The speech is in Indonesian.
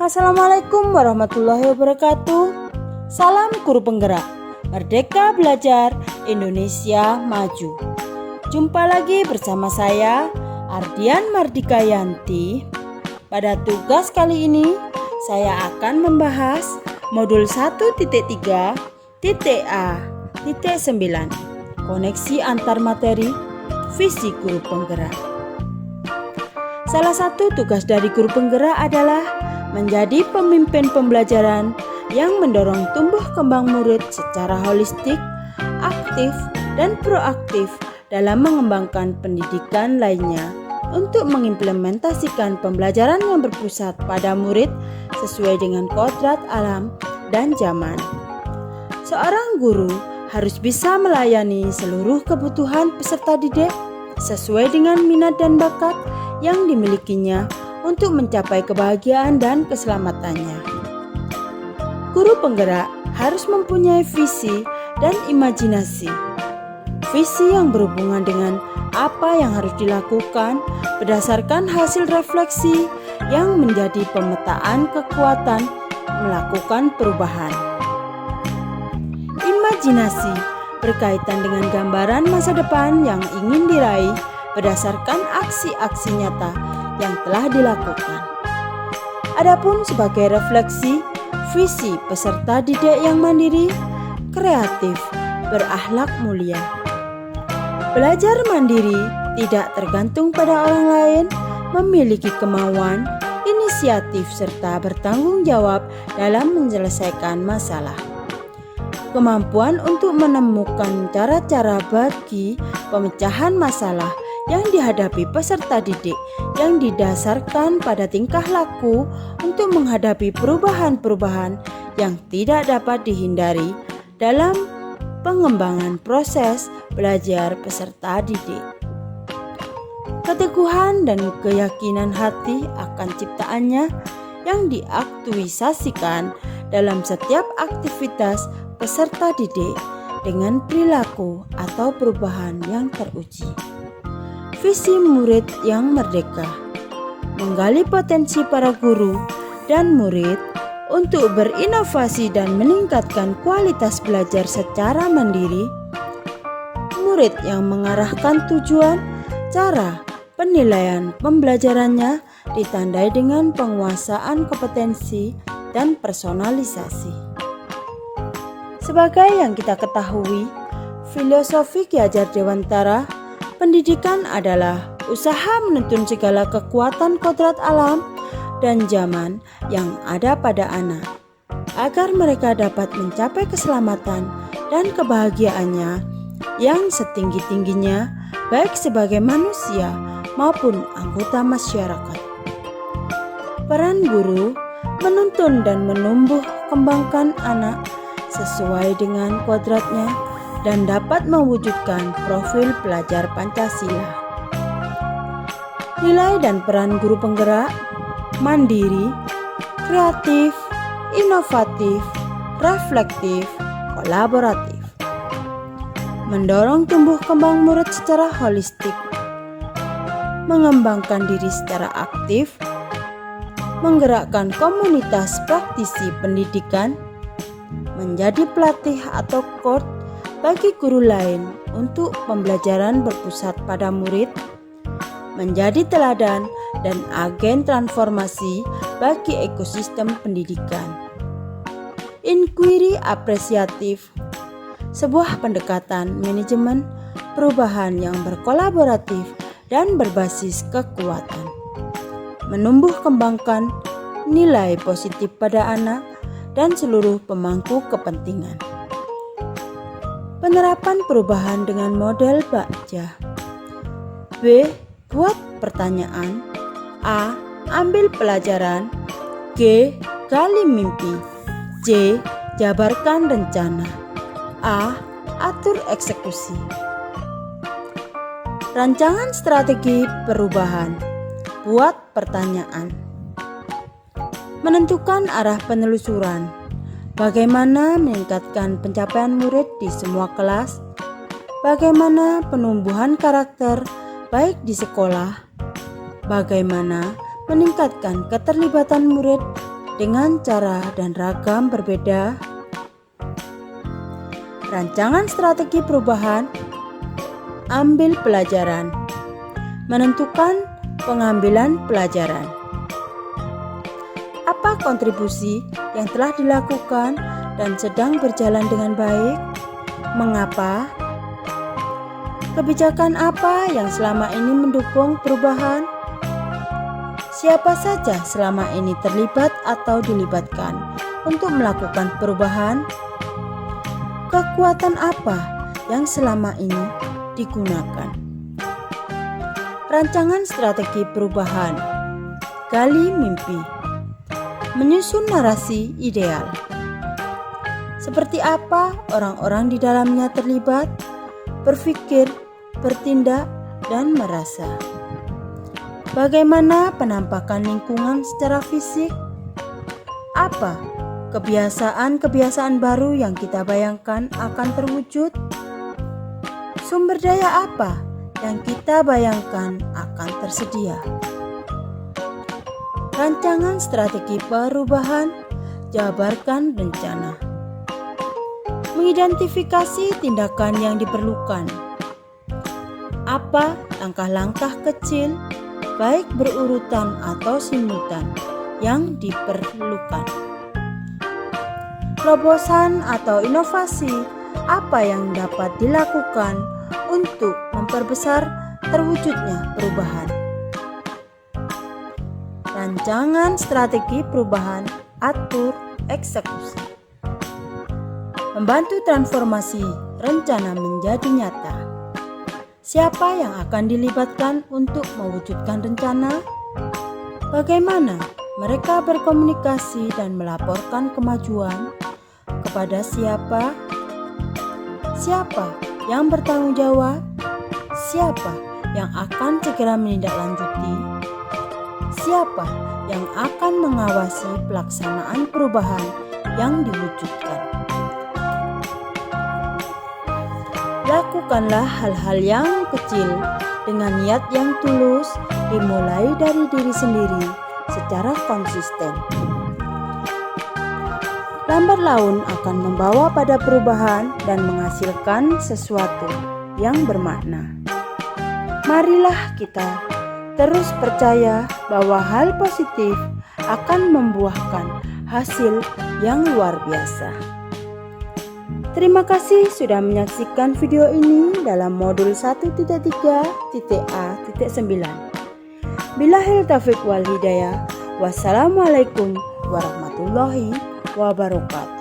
Assalamualaikum warahmatullahi wabarakatuh. Salam guru penggerak, Merdeka Belajar, Indonesia Maju. Jumpa lagi bersama saya, Ardian Mardika Yanti. Pada tugas kali ini, saya akan membahas modul 1.3.A.9, koneksi antar materi, visi guru penggerak. Salah satu tugas dari guru penggerak adalah menjadi pemimpin pembelajaran yang mendorong tumbuh kembang murid secara holistik, aktif, dan proaktif dalam mengembangkan pendidikan lainnya untuk mengimplementasikan pembelajaran yang berpusat pada murid sesuai dengan kodrat alam dan zaman. Seorang guru harus bisa melayani seluruh kebutuhan peserta didik sesuai dengan minat dan bakat yang dimilikinya untuk mencapai kebahagiaan dan keselamatannya. Guru penggerak harus mempunyai visi dan imajinasi. Visi yang berhubungan dengan apa yang harus dilakukan berdasarkan hasil refleksi yang menjadi pemetaan kekuatan melakukan perubahan. Imajinasi berkaitan dengan gambaran masa depan yang ingin diraih berdasarkan aksi-aksi nyata yang telah dilakukan. Adapun sebagai refleksi, visi peserta didik yang mandiri, kreatif, berakhlak mulia. Belajar mandiri tidak tergantung pada orang lain, memiliki kemauan, inisiatif serta bertanggung jawab dalam menyelesaikan masalah. Kemampuan untuk menemukan cara-cara bagi pemecahan masalah yang dihadapi peserta didik yang didasarkan pada tingkah laku untuk menghadapi perubahan-perubahan yang tidak dapat dihindari dalam pengembangan proses belajar peserta didik. Keteguhan dan keyakinan hati akan ciptaannya yang diaktualisasikan dalam setiap aktivitas peserta didik dengan perilaku atau perubahan yang teruji. Visi murid yang merdeka, menggali potensi para guru dan murid untuk berinovasi dan meningkatkan kualitas belajar secara mandiri. Murid yang mengarahkan tujuan, cara, penilaian pembelajarannya ditandai dengan penguasaan kompetensi dan personalisasi. Sebagai yang kita ketahui, filosofi Ki Hajar Dewantara, pendidikan adalah usaha menuntun segala kekuatan kodrat alam dan zaman yang ada pada anak, agar mereka dapat mencapai keselamatan dan kebahagiaannya yang setinggi-tingginya, baik sebagai manusia maupun anggota masyarakat. Peran guru menuntun dan menumbuh kembangkan anak sesuai dengan kodratnya dan dapat mewujudkan profil pelajar Pancasila. Nilai dan peran guru penggerak: mandiri, kreatif, inovatif, reflektif, kolaboratif. Mendorong tumbuh kembang murid secara holistik, mengembangkan diri secara aktif, menggerakkan komunitas praktisi pendidikan, menjadi pelatih atau coach bagi guru lain untuk pembelajaran berpusat pada murid, menjadi teladan dan agen transformasi bagi ekosistem pendidikan. Inquiry apresiatif, sebuah pendekatan manajemen perubahan yang berkolaboratif dan berbasis kekuatan. Menumbuh kembangkan nilai positif pada anak dan seluruh pemangku kepentingan. Penerapan perubahan dengan model Bakja. B. Buat pertanyaan. A. Ambil pelajaran. G. Gali mimpi. C. Jabarkan rencana. A. Atur eksekusi. Rancangan strategi perubahan. Buat pertanyaan. Menentukan arah penelusuran. Bagaimana meningkatkan pencapaian murid di semua kelas? Bagaimana penumbuhan karakter baik di sekolah? Bagaimana meningkatkan keterlibatan murid dengan cara dan ragam berbeda. Rancangan strategi perubahan, ambil pelajaran, menentukan pengambilan pelajaran. Apa kontribusi yang telah dilakukan dan sedang berjalan dengan baik? Mengapa? Kebijakan apa yang selama ini mendukung perubahan? Siapa saja selama ini terlibat atau dilibatkan untuk melakukan perubahan? Kekuatan apa yang selama ini digunakan? Rancangan strategi perubahan, gali mimpi, menyusun narasi ideal. Seperti apa orang-orang di dalamnya terlibat, berpikir, bertindak, dan merasa? Bagaimana penampakan lingkungan secara fisik? Apa kebiasaan-kebiasaan baru yang kita bayangkan akan terwujud? Sumber daya apa yang kita bayangkan akan tersedia? Rancangan strategi perubahan, jabarkan rencana. Mengidentifikasi tindakan yang diperlukan. Apa langkah-langkah kecil, baik berurutan atau simultan, yang diperlukan? Terobosan atau inovasi apa yang dapat dilakukan untuk memperbesar terwujudnya perubahan? Rancangan strategi perubahan, atur eksekusi. Membantu transformasi rencana menjadi nyata. Siapa yang akan dilibatkan untuk mewujudkan rencana? Bagaimana mereka berkomunikasi dan melaporkan kemajuan? Kepada siapa? Siapa yang bertanggung jawab? Siapa yang akan segera menindaklanjuti? Siapa yang akan mengawasi pelaksanaan perubahan yang diwujudkan? Lakukanlah hal-hal yang kecil dengan niat yang tulus, dimulai dari diri sendiri secara konsisten. Lambat laun akan membawa pada perubahan dan menghasilkan sesuatu yang bermakna. Marilah kita terus percaya bahwa hal positif akan membuahkan hasil yang luar biasa. Terima kasih sudah menyaksikan video ini dalam modul 1.3.a.9. Billahil taufiq wal hidayah. Wassalamualaikum warahmatullahi wabarakatuh.